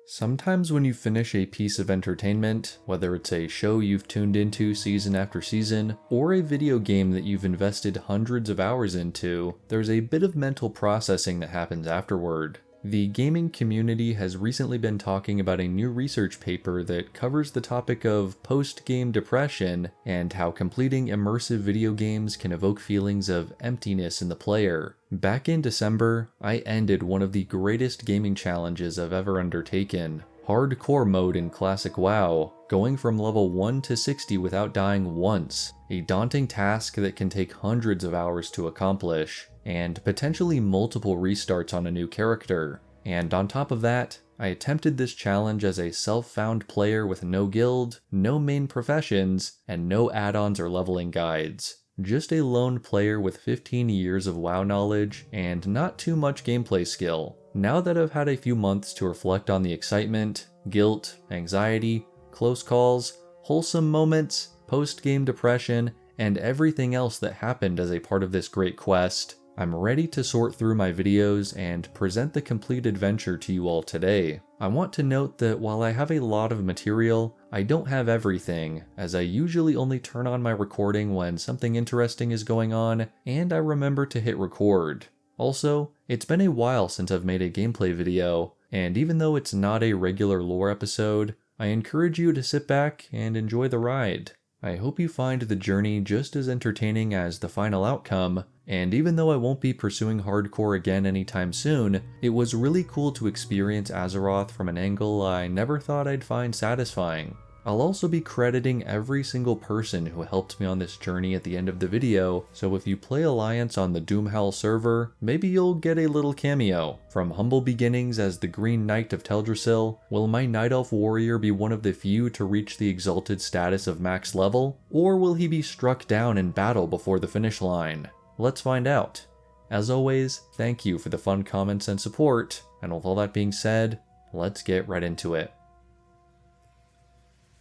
Sometimes when you finish a piece of entertainment, whether it's a show you've tuned into season after season, or a video game that you've invested hundreds of hours into, there's a bit of mental processing that happens afterward. The gaming community has recently been talking about a new research paper that covers the topic of post-game depression and how completing immersive video games can evoke feelings of emptiness in the player. Back in December, I ended one of the greatest gaming challenges I've ever undertaken. Hardcore mode in Classic WoW, going from level 1 to 60 without dying once, a daunting task that can take hundreds of hours to accomplish, and potentially multiple restarts on a new character. And on top of that, I attempted this challenge as a self-found player with no guild, no main professions, and no add-ons or leveling guides. Just a lone player with 15 years of WoW knowledge and not too much gameplay skill. Now that I've had a few months to reflect on the excitement, guilt, anxiety, close calls, wholesome moments, post-game depression, and everything else that happened as a part of this great quest, I'm ready to sort through my videos and present the complete adventure to you all today. I want to note that while I have a lot of material, I don't have everything, as I usually only turn on my recording when something interesting is going on, and I remember to hit record. Also, it's been a while since I've made a gameplay video, and even though it's not a regular lore episode, I encourage you to sit back and enjoy the ride. I hope you find the journey just as entertaining as the final outcome, and even though I won't be pursuing hardcore again anytime soon, it was really cool to experience Azeroth from an angle I never thought I'd find satisfying. I'll also be crediting every single person who helped me on this journey at the end of the video, so if you play Alliance on the Doomhowl server, maybe you'll get a little cameo. From humble beginnings as the Green Knight of Teldrassil, will my Night Elf warrior be one of the few to reach the exalted status of max level, or will he be struck down in battle before the finish line? Let's find out. As always, thank you for the fun comments and support, and with all that being said, let's get right into it.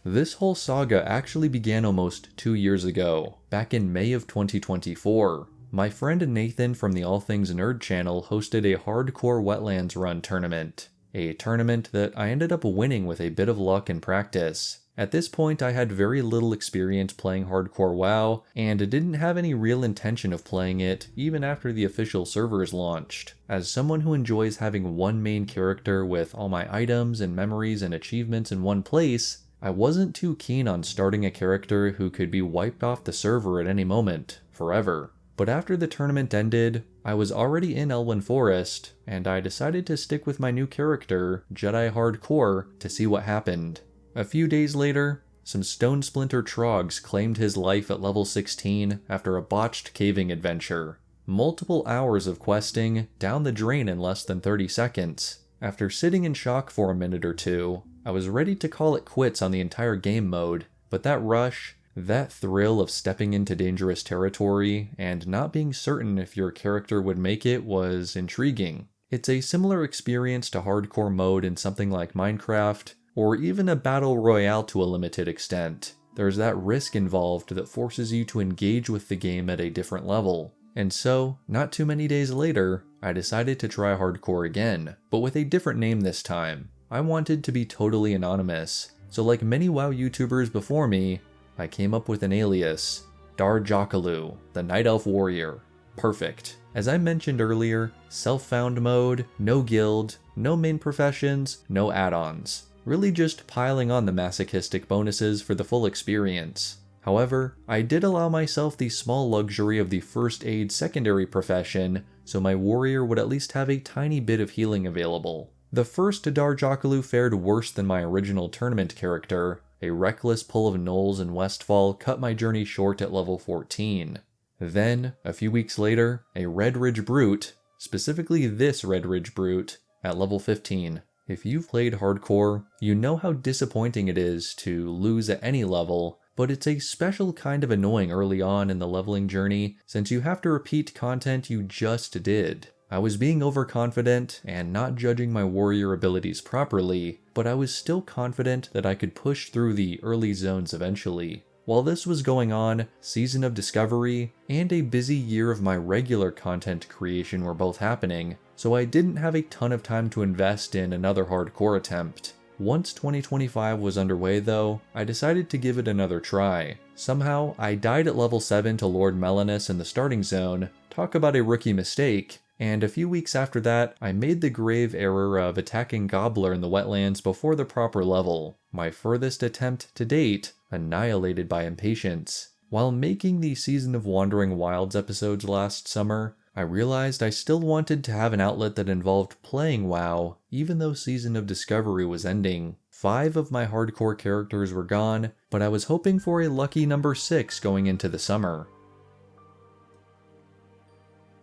This whole saga actually began almost 2 years ago, back in May of 2024. My friend Nathan from the All Things Nerd channel hosted a hardcore Wetlands run tournament. A tournament that I ended up winning with a bit of luck and practice. At this point I had very little experience playing hardcore WoW, and didn't have any real intention of playing it even after the official servers launched. As someone who enjoys having one main character with all my items and memories and achievements in one place, I wasn't too keen on starting a character who could be wiped off the server at any moment, forever. But after the tournament ended, I was already in Elwyn Forest, and I decided to stick with my new character, Jedi Hardcore, to see what happened. A few days later, some Stone Splinter Trogs claimed his life at level 16 after a botched caving adventure. Multiple hours of questing down the drain in less than 30 seconds. After sitting in shock for a minute or two, I was ready to call it quits on the entire game mode, but that rush, that thrill of stepping into dangerous territory and not being certain if your character would make it was intriguing. It's a similar experience to hardcore mode in something like Minecraft, or even a battle royale to a limited extent. There's that risk involved that forces you to engage with the game at a different level. And so, not too many days later, I decided to try hardcore again, but with a different name this time. I wanted to be totally anonymous, so like many WoW YouTubers before me, I came up with an alias, Darkshore, the Night Elf Warrior. Perfect. As I mentioned earlier, self-found mode, no guild, no main professions, no add-ons. Really just piling on the masochistic bonuses for the full experience. However, I did allow myself the small luxury of the first aid secondary profession, so my warrior would at least have a tiny bit of healing available. The first Darkshore fared worse than my original tournament character. A reckless pull of gnolls in Westfall cut my journey short at level 14. Then, a few weeks later, a Red Ridge Brute, specifically this Red Ridge Brute, at level 15. If you've played hardcore, you know how disappointing it is to lose at any level, but it's a special kind of annoying early on in the leveling journey since you have to repeat content you just did. I was being overconfident and not judging my warrior abilities properly, but I was still confident that I could push through the early zones eventually. While this was going on, Season of Discovery and a busy year of my regular content creation were both happening, so I didn't have a ton of time to invest in another hardcore attempt. Once 2025 was underway though, I decided to give it another try. Somehow, I died at level 7 to Lord Melanus in the starting zone, talk about a rookie mistake, and a few weeks after that, I made the grave error of attacking Gobbler in the Wetlands before the proper level. My furthest attempt to date, annihilated by impatience. While making the Season of Wandering Wilds episodes last summer, I realized I still wanted to have an outlet that involved playing WoW, even though Season of Discovery was ending. 5 of my hardcore characters were gone, but I was hoping for a lucky number 6 going into the summer.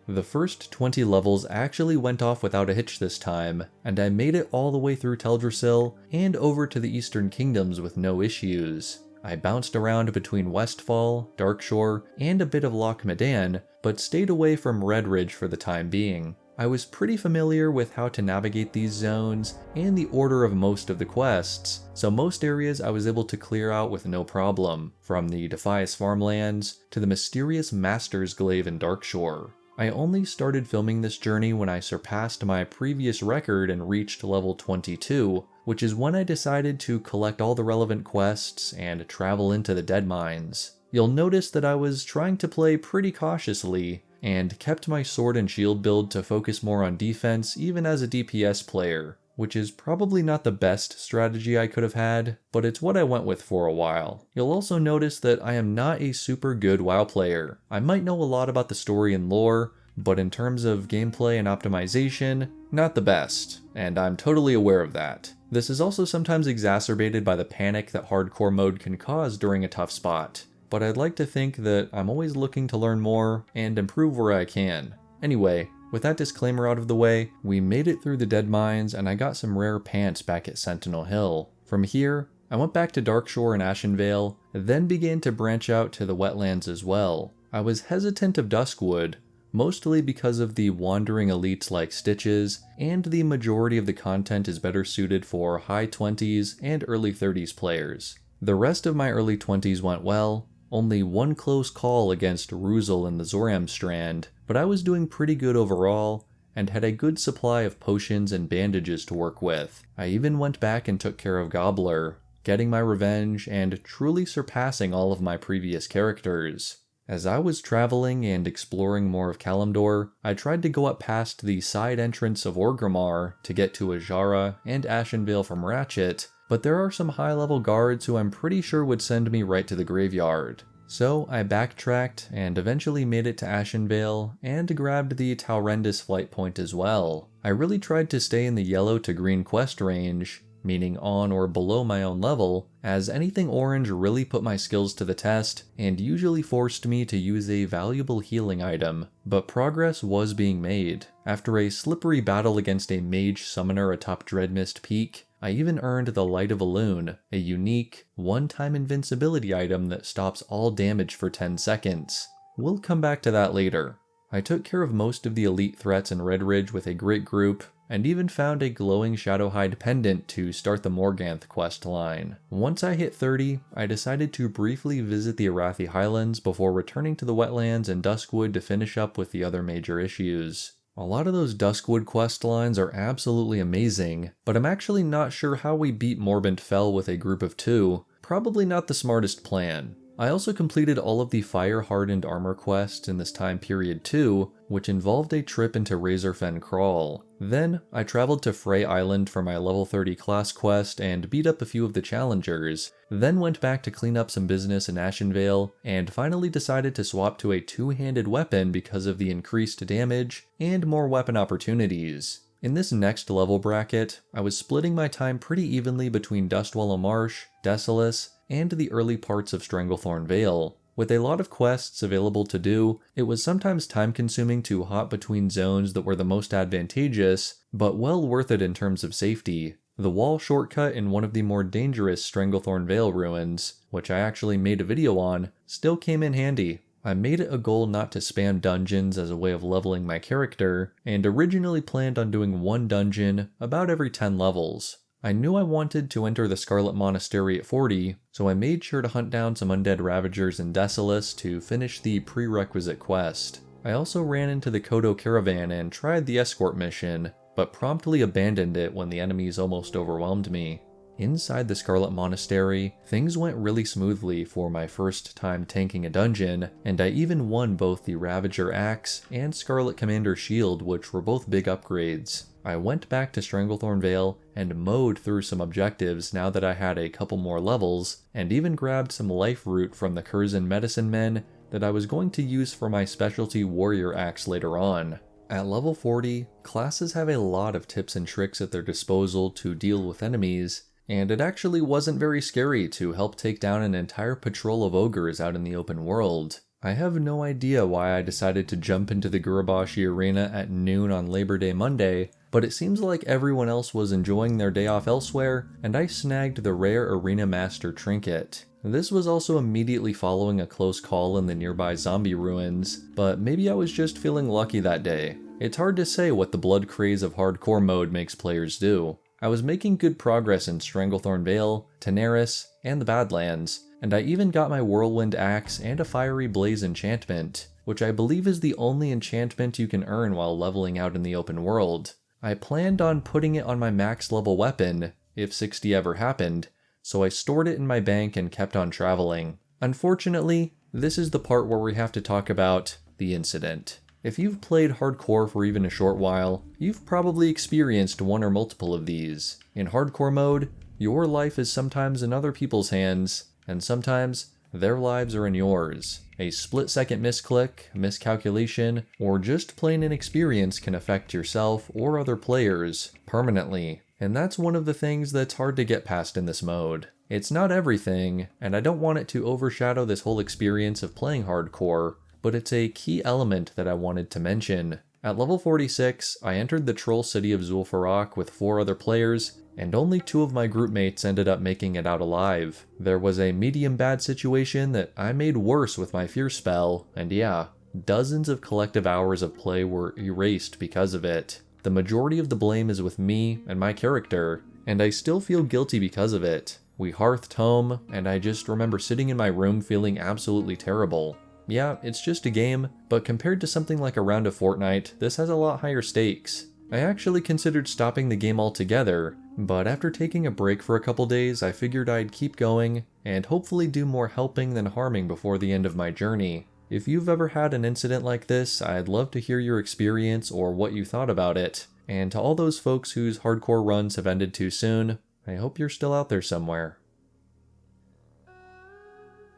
The first 20 levels actually went off without a hitch this time, and I made it all the way through Teldrassil and over to the Eastern Kingdoms with no issues. I bounced around between Westfall, Darkshore, and a bit of Loch Medan, but stayed away from Redridge for the time being. I was pretty familiar with how to navigate these zones and the order of most of the quests, so most areas I was able to clear out with no problem, from the Defias farmlands to the mysterious Master's Glaive in Darkshore. I only started filming this journey when I surpassed my previous record and reached level 22, which is when I decided to collect all the relevant quests and travel into the Deadmines. You'll notice that I was trying to play pretty cautiously, and kept my sword and shield build to focus more on defense even as a DPS player, which is probably not the best strategy I could have had, but it's what I went with for a while. You'll also notice that I am not a super good WoW player. I might know a lot about the story and lore, but in terms of gameplay and optimization, not the best, and I'm totally aware of that. This is also sometimes exacerbated by the panic that hardcore mode can cause during a tough spot, but I'd like to think that I'm always looking to learn more and improve where I can. Anyway, with that disclaimer out of the way, we made it through the Deadmines and I got some rare pants back at Sentinel Hill. From here, I went back to Darkshore and Ashenvale, then began to branch out to the Wetlands as well. I was hesitant of Duskwood, mostly because of the wandering elites like Stitches, and the majority of the content is better suited for high 20s and early 30s players. The rest of my early 20s went well, only one close call against Ruzel in the Zoram Strand, but I was doing pretty good overall, and had a good supply of potions and bandages to work with. I even went back and took care of Gobbler, getting my revenge and truly surpassing all of my previous characters. As I was traveling and exploring more of Kalimdor, I tried to go up past the side entrance of Orgrimmar to get to Ajara and Ashenvale from Ratchet, but there are some high-level guards who I'm pretty sure would send me right to the graveyard. So I backtracked and eventually made it to Ashenvale and grabbed the Taurendis flight point as well. I really tried to stay in the yellow to green quest range, meaning on or below my own level, as anything orange really put my skills to the test and usually forced me to use a valuable healing item, but progress was being made. After a slippery battle against a mage summoner atop Dreadmist Peak, I even earned the Light of Elune, a unique, one-time invincibility item that stops all damage for 10 seconds. We'll come back to that later. I took care of most of the elite threats in Redridge with a great group, and even found a glowing Shadowhide pendant to start the Morganth quest line. Once I hit 30, I decided to briefly visit the Arathi Highlands before returning to the Wetlands and Duskwood to finish up with the other major issues. A lot of those Duskwood quest lines are absolutely amazing, but I'm actually not sure how we beat Morbant Fell with a group of 2, probably not the smartest plan. I also completed all of the fire-hardened armor quests in this time period too, which involved a trip into Razorfen Crawl. Then, I traveled to Frey Island for my level 30 class quest and beat up a few of the challengers, then went back to clean up some business in Ashenvale, and finally decided to swap to a two-handed weapon because of the increased damage and more weapon opportunities. In this next level bracket, I was splitting my time pretty evenly between Dustwallow Marsh, Desolace, and the early parts of Stranglethorn Vale. With a lot of quests available to do, it was sometimes time-consuming to hop between zones that were the most advantageous, but well worth it in terms of safety. The wall shortcut in one of the more dangerous Stranglethorn Vale ruins, which I actually made a video on, still came in handy. I made it a goal not to spam dungeons as a way of leveling my character, and originally planned on doing one dungeon about every 10 levels. I knew I wanted to enter the Scarlet Monastery at 40, so I made sure to hunt down some undead ravagers in Desolace to finish the prerequisite quest. I also ran into the Kodo caravan and tried the escort mission, but promptly abandoned it when the enemies almost overwhelmed me. Inside the Scarlet Monastery, things went really smoothly for my first time tanking a dungeon, and I even won both the Ravager Axe and Scarlet Commander Shield, which were both big upgrades. I went back to Stranglethorn Vale and mowed through some objectives now that I had a couple more levels, and even grabbed some life root from the Curzon Medicine Men that I was going to use for my specialty Warrior Axe later on. At level 40, classes have a lot of tips and tricks at their disposal to deal with enemies, and it actually wasn't very scary to help take down an entire patrol of ogres out in the open world. I have no idea why I decided to jump into the Gurubashi arena at noon on Labor Day Monday, but it seems like everyone else was enjoying their day off elsewhere, and I snagged the rare Arena Master trinket. This was also immediately following a close call in the nearby zombie ruins, but maybe I was just feeling lucky that day. It's hard to say what the blood craze of hardcore mode makes players do. I was making good progress in Stranglethorn Vale, Tanaris, and the Badlands, and I even got my Whirlwind Axe and a Fiery Blaze enchantment, which I believe is the only enchantment you can earn while leveling out in the open world. I planned on putting it on my max level weapon, if 60 ever happened, so I stored it in my bank and kept on traveling. Unfortunately, this is the part where we have to talk about the incident. If you've played hardcore for even a short while, you've probably experienced one or multiple of these. In hardcore mode, your life is sometimes in other people's hands, and sometimes their lives are in yours. A split-second misclick, miscalculation, or just plain inexperience can affect yourself or other players permanently, and that's one of the things that's hard to get past in this mode. It's not everything, and I don't want it to overshadow this whole experience of playing hardcore, but it's a key element that I wanted to mention. At level 46, I entered the troll city of Zul'Farrak with 4 other players, and only 2 of my group mates ended up making it out alive. There was a medium bad situation that I made worse with my fear spell, and yeah, dozens of collective hours of play were erased because of it. The majority of the blame is with me and my character, and I still feel guilty because of it. We hearthed home, and I just remember sitting in my room feeling absolutely terrible. Yeah, it's just a game, but compared to something like a round of Fortnite, this has a lot higher stakes. I actually considered stopping the game altogether, but after taking a break for a couple days, I figured I'd keep going, and hopefully do more helping than harming before the end of my journey. If you've ever had an incident like this, I'd love to hear your experience or what you thought about it. And to all those folks whose hardcore runs have ended too soon, I hope you're still out there somewhere.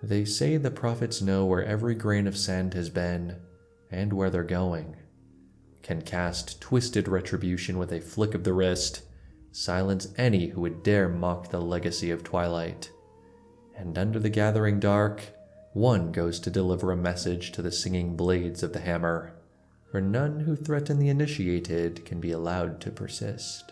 They say the prophets know where every grain of sand has been, and where they're going. Can cast twisted retribution with a flick of the wrist, silence any who would dare mock the legacy of Twilight. And under the gathering dark, one goes to deliver a message to the singing blades of the hammer, for none who threaten the initiated can be allowed to persist.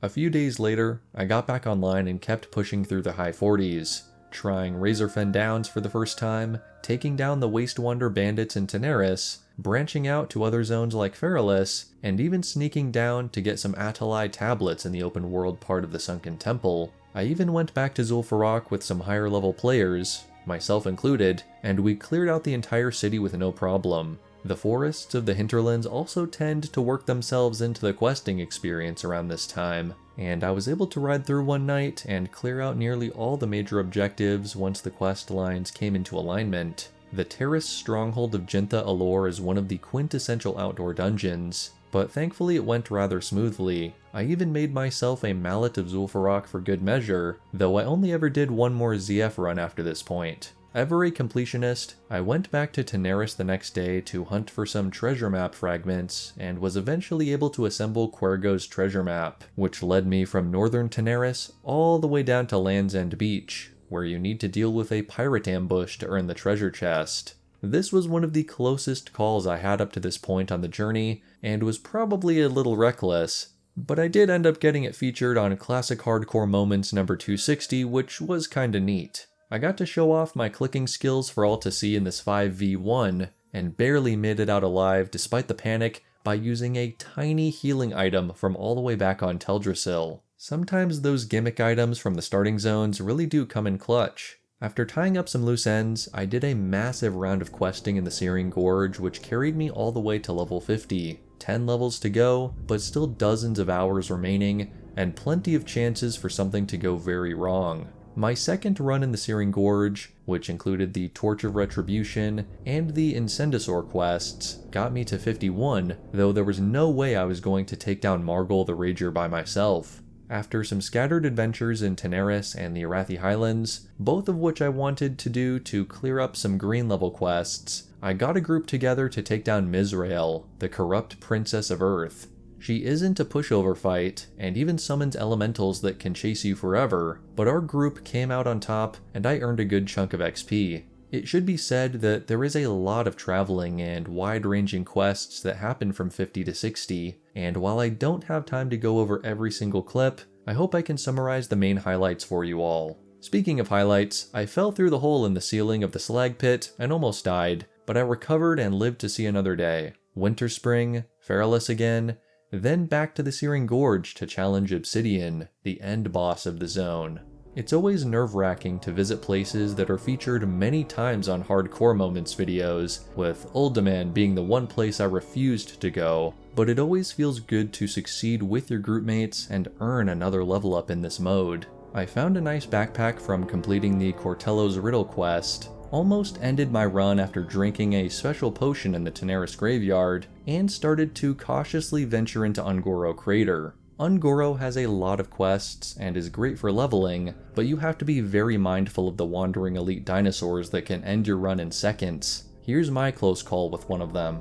A few days later, I got back online and kept pushing through the high 40s, trying Razorfen Downs for the first time, taking down the Waste Wander bandits in Tanaris, branching out to other zones like Feralis, and even sneaking down to get some Atalai tablets in the open world part of the Sunken Temple. I even went back to Zul'Farrak with some higher level players, myself included, and we cleared out the entire city with no problem. The forests of the hinterlands also tend to work themselves into the questing experience around this time, and I was able to ride through one night and clear out nearly all the major objectives once the quest lines came into alignment. The terrace stronghold of Jintha Alor is one of the quintessential outdoor dungeons, but thankfully it went rather smoothly. I even made myself a Mallet of Zul'Farrak for good measure, though I only ever did one more ZF run after this point. Ever a completionist, I went back to Tanaris the next day to hunt for some treasure map fragments, and was eventually able to assemble Quergo's treasure map, which led me from northern Tanaris all the way down to Land's End Beach, where you need to deal with a pirate ambush to earn the treasure chest. This was one of the closest calls I had up to this point on the journey, and was probably a little reckless, but I did end up getting it featured on Classic Hardcore Moments number 260, which was kinda neat. I got to show off my clicking skills for all to see in this 5v1, and barely made it out alive despite the panic by using a tiny healing item from all the way back on Teldrassil. Sometimes those gimmick items from the starting zones really do come in clutch. After tying up some loose ends, I did a massive round of questing in the Searing Gorge, which carried me all the way to level 50. 10 levels to go, but still dozens of hours remaining, and plenty of chances for something to go very wrong. My second run in the Searing Gorge, which included the Torch of Retribution and the Incendisaur quests, got me to 51, though there was no way I was going to take down Morogh the Rager by myself. After some scattered adventures in Tanaris and the Arathi Highlands, both of which I wanted to do to clear up some green level quests, I got a group together to take down Mizrael, the corrupt princess of Earth. She isn't a pushover fight, and even summons elementals that can chase you forever, but our group came out on top, and I earned a good chunk of XP. It should be said that there is a lot of traveling and wide-ranging quests that happen from 50 to 60, and while I don't have time to go over every single clip, I hope I can summarize the main highlights for you all. Speaking of highlights, I fell through the hole in the ceiling of the slag pit and almost died, but I recovered and lived to see another day. Winter Spring, Feralus again, then back to the Searing Gorge to challenge Obsidian, the end boss of the zone. It's always nerve-wracking to visit places that are featured many times on Hardcore Moments videos, with Uldaman being the one place I refused to go, but it always feels good to succeed with your groupmates and earn another level up in this mode. I found a nice backpack from completing the Cortello's Riddle quest, almost ended my run after drinking a special potion in the Tanaris graveyard, and started to cautiously venture into Ungoro Crater. Ungoro has a lot of quests and is great for leveling, but you have to be very mindful of the wandering elite dinosaurs that can end your run in seconds. Here's my close call with one of them.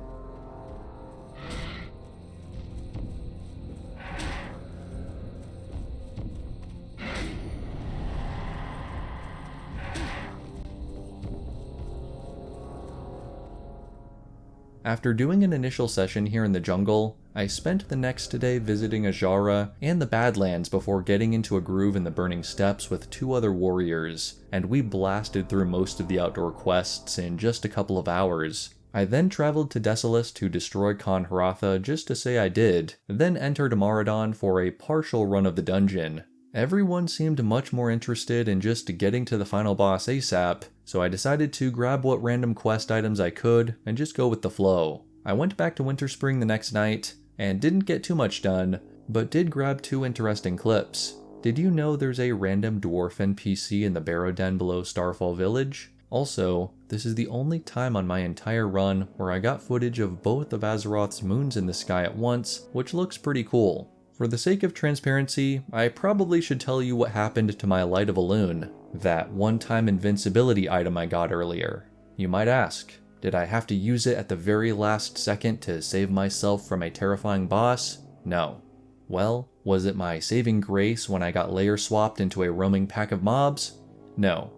After doing an initial session here in the jungle, I spent the next day visiting Ajara and the Badlands before getting into a groove in the Burning Steppes with 2 other warriors, and we blasted through most of the outdoor quests in just a couple of hours. I then traveled to Desolus to destroy Khan Haratha just to say I did, then entered Amaradon for a partial run of the dungeon. Everyone seemed much more interested in just getting to the final boss ASAP, so I decided to grab what random quest items I could and just go with the flow. I went back to Winter Spring the next night, and didn't get too much done, but did grab 2 interesting clips. Did you know there's a random dwarf NPC in the Barrow Den below Starfall Village? Also, this is the only time on my entire run where I got footage of both of Azeroth's moons in the sky at once, which looks pretty cool. For the sake of transparency, I probably should tell you what happened to my Light of Elune, that one-time invincibility item I got earlier. You might ask, did I have to use it at the very last second to save myself from a terrifying boss? No. Well, was it my saving grace when I got layer swapped into a roaming pack of mobs? No.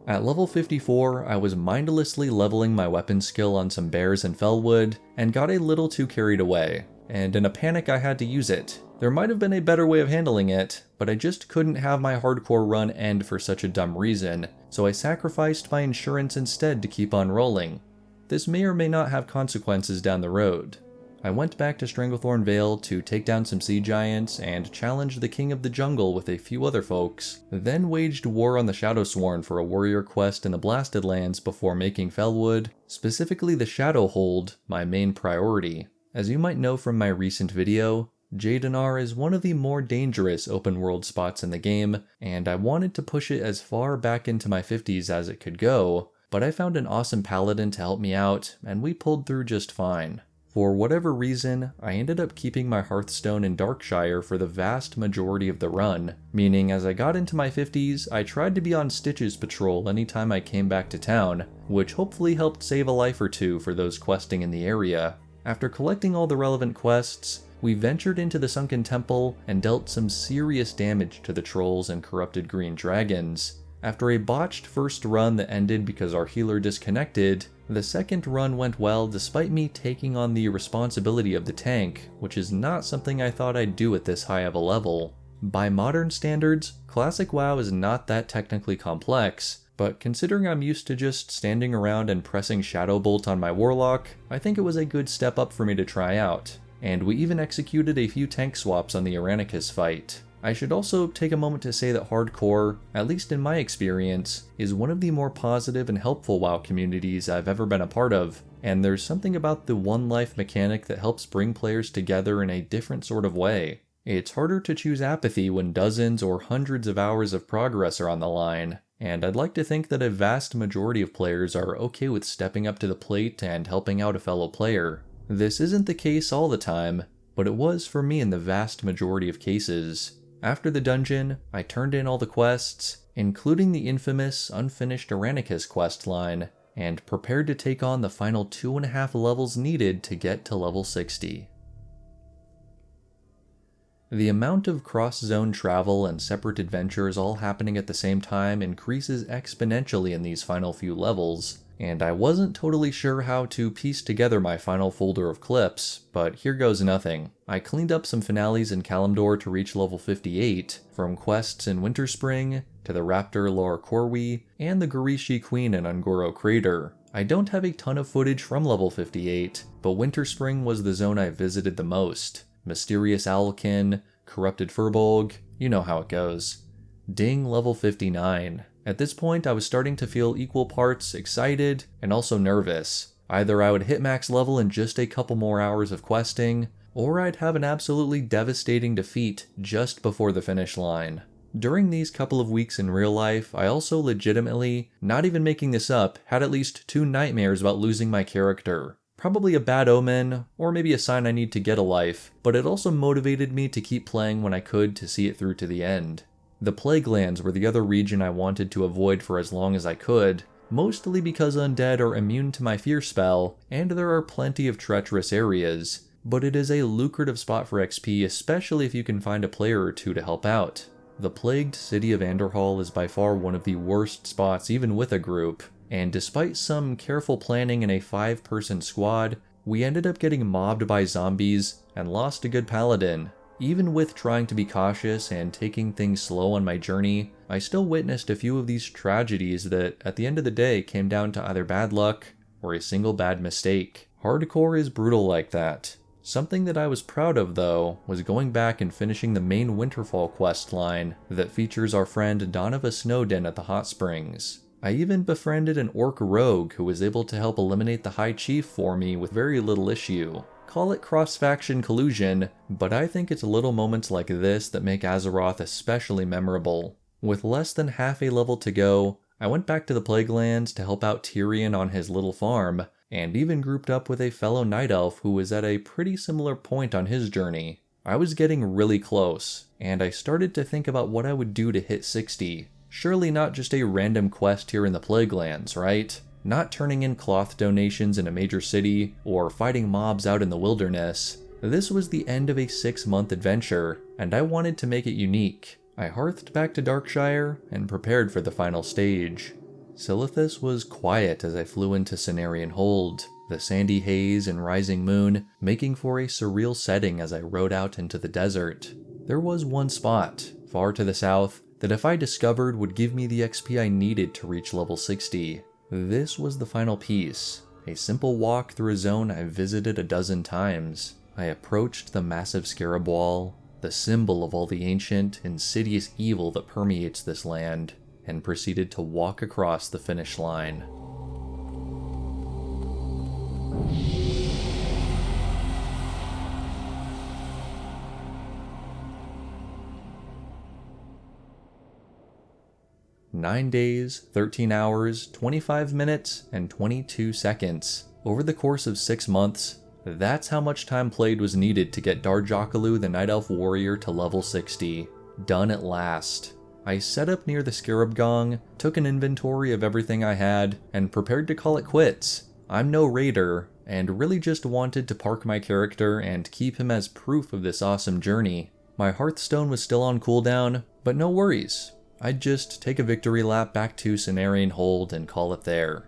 At level 54, I was mindlessly leveling my weapon skill on some bears and fellwood, and got a little too carried away, and in a panic I had to use it. There might have been a better way of handling it, but I just couldn't have my hardcore run end for such a dumb reason, so I sacrificed my insurance instead to keep on rolling. This may or may not have consequences down the road. I went back to Stranglethorn Vale to take down some sea giants and challenge the King of the Jungle with a few other folks, then waged war on the Shadowsworn for a warrior quest in the Blasted Lands before making Fellwood, specifically the Shadowhold, my main priority. As you might know from my recent video, Jediwarlock is one of the more dangerous open world spots in the game, and I wanted to push it as far back into my 50s as it could go, but I found an awesome paladin to help me out, and we pulled through just fine. For whatever reason, I ended up keeping my Hearthstone in Darkshire for the vast majority of the run, meaning as I got into my 50s, I tried to be on Stitch's patrol anytime I came back to town, which hopefully helped save a life or two for those questing in the area. After collecting all the relevant quests, we ventured into the Sunken Temple and dealt some serious damage to the trolls and corrupted green dragons. After a botched first run that ended because our healer disconnected, the second run went well despite me taking on the responsibility of the tank, which is not something I thought I'd do at this high of a level. By modern standards, Classic WoW is not that technically complex, but considering I'm used to just standing around and pressing Shadow Bolt on my Warlock, I think it was a good step up for me to try out. And we even executed a few tank swaps on the Aranicus fight. I should also take a moment to say that hardcore, at least in my experience, is one of the more positive and helpful WoW communities I've ever been a part of, and there's something about the one life mechanic that helps bring players together in a different sort of way. It's harder to choose apathy when dozens or hundreds of hours of progress are on the line, and I'd like to think that a vast majority of players are okay with stepping up to the plate and helping out a fellow player. This isn't the case all the time, but it was for me in the vast majority of cases. After the dungeon, I turned in all the quests, including the infamous unfinished Aranicus questline, and prepared to take on the final 2.5 levels needed to get to level 60. The amount of cross-zone travel and separate adventures all happening at the same time increases exponentially in these final few levels, and I wasn't totally sure how to piece together my final folder of clips, but here goes nothing. I cleaned up some finales in Kalimdor to reach level 58, from quests in Winterspring, to the Raptor Lore Corwi, and the Garishi Queen in Ungoro Crater. I don't have a ton of footage from level 58, but Winterspring was the zone I visited the most. Mysterious Owlkin, Corrupted Furbolg, you know how it goes. Ding level 59. At this point, I was starting to feel equal parts excited and also nervous. Either I would hit max level in just a couple more hours of questing, or I'd have an absolutely devastating defeat just before the finish line. During these couple of weeks in real life, I also legitimately, not even making this up, had at least 2 nightmares about losing my character. Probably a bad omen, or maybe a sign I need to get a life, but it also motivated me to keep playing when I could to see it through to the end. The Plaguelands were the other region I wanted to avoid for as long as I could, mostly because undead are immune to my fear spell, and there are plenty of treacherous areas, but it is a lucrative spot for XP, especially if you can find a player or two to help out. The plagued city of Anderhall is by far one of the worst spots even with a group, and despite some careful planning in a 5-person squad, we ended up getting mobbed by zombies and lost a good paladin. Even with trying to be cautious and taking things slow on my journey, I still witnessed a few of these tragedies that, at the end of the day, came down to either bad luck or a single bad mistake. Hardcore is brutal like that. Something that I was proud of, though, was going back and finishing the main Winterfall quest line that features our friend Donovan Snowden at the hot springs. I even befriended an orc rogue who was able to help eliminate the High Chief for me with very little issue. Call it cross-faction collusion, but I think it's little moments like this that make Azeroth especially memorable. With less than half a level to go, I went back to the Plaguelands to help out Tyrion on his little farm, and even grouped up with a fellow night elf who was at a pretty similar point on his journey. I was getting really close, and I started to think about what I would do to hit 60. Surely not just a random quest here in the Plaguelands, right? Not turning in cloth donations in a major city, or fighting mobs out in the wilderness. This was the end of a 6-month adventure, and I wanted to make it unique. I hearthed back to Darkshire, and prepared for the final stage. Silithus was quiet as I flew into Cenarian Hold, the sandy haze and rising moon making for a surreal setting as I rode out into the desert. There was one spot, far to the south, that if I discovered would give me the XP I needed to reach level 60. This was the final piece, a simple walk through a zone I've visited a dozen times. I approached the massive scarab wall, the symbol of all the ancient, insidious evil that permeates this land, and proceeded to walk across the finish line. "9 days, 13 hours, 25 minutes, and 22 seconds. Over the course of 6 months, that's how much time played was needed to get Darjakalu the Night Elf Warrior to level 60. Done at last. I set up near the Scarab Gong, took an inventory of everything I had, and prepared to call it quits. I'm no raider, and really just wanted to park my character and keep him as proof of this awesome journey. My Hearthstone was still on cooldown, but no worries. I'd just take a victory lap back to Cenarian Hold and call it there.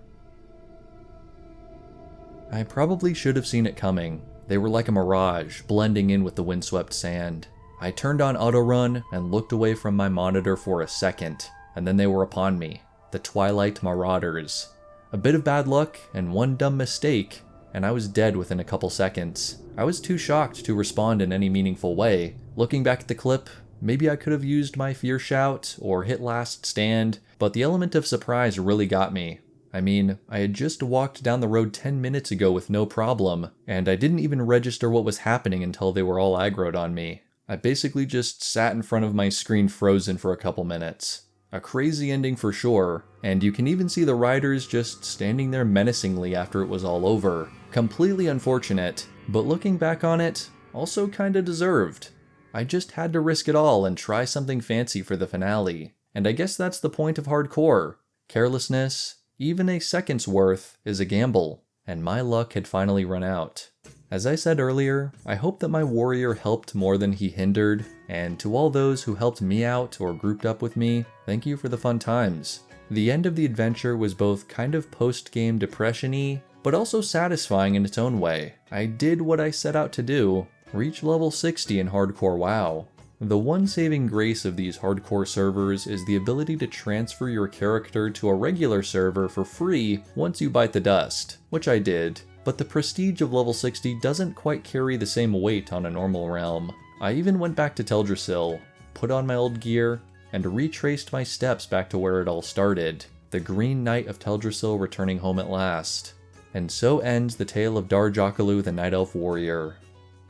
I probably should have seen it coming. They were like a mirage, blending in with the windswept sand. I turned on autorun and looked away from my monitor for a second, and then they were upon me, the Twilight Marauders. A bit of bad luck and one dumb mistake, and I was dead within a couple seconds. I was too shocked to respond in any meaningful way. Looking back at the clip, Maybe I could have used my fear shout or hit last stand, but the element of surprise really got me. I mean, I had just walked down the road 10 minutes ago with no problem, and I didn't even register what was happening until they were all aggroed on me. I basically just sat in front of my screen frozen for a couple minutes. A crazy ending for sure, and you can even see the riders just standing there menacingly after it was all over. Completely unfortunate, but looking back on it, also kinda deserved. I just had to risk it all and try something fancy for the finale. And I guess that's the point of hardcore. Carelessness, even a second's worth, is a gamble, and my luck had finally run out. As I said earlier, I hope that my warrior helped more than he hindered, and to all those who helped me out or grouped up with me, thank you for the fun times. The end of the adventure was both kind of post-game depression-y, but also satisfying in its own way. I did what I set out to do, reach level 60 in hardcore WoW. The one saving grace of these hardcore servers is the ability to transfer your character to a regular server for free once you bite the dust, which I did. But the prestige of level 60 doesn't quite carry the same weight on a normal realm. I even went back to Teldrassil, put on my old gear, and retraced my steps back to where it all started, the Green Knight of Teldrassil returning home at last. And so ends the tale of Darkshore the Night Elf Warrior.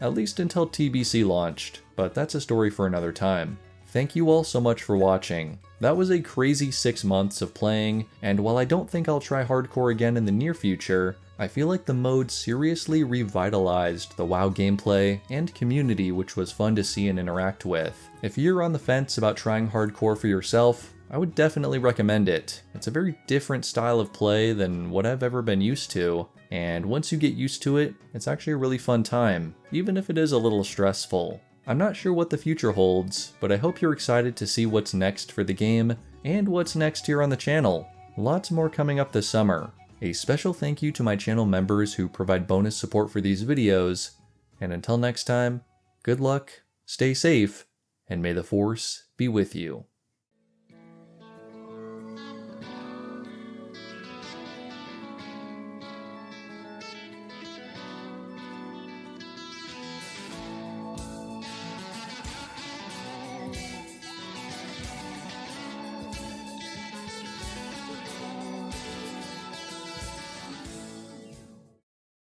At least until TBC launched, but that's a story for another time. Thank you all so much for watching. That was a crazy 6 months of playing, and while I don't think I'll try hardcore again in the near future, I feel like the mode seriously revitalized the WoW gameplay and community, which was fun to see and interact with. If you're on the fence about trying hardcore for yourself, I would definitely recommend it. It's a very different style of play than what I've ever been used to, and once you get used to it, it's actually a really fun time, even if it is a little stressful. I'm not sure what the future holds, but I hope you're excited to see what's next for the game, and what's next here on the channel. Lots more coming up this summer. A special thank you to my channel members who provide bonus support for these videos, and until next time, good luck, stay safe, and may the Force be with you.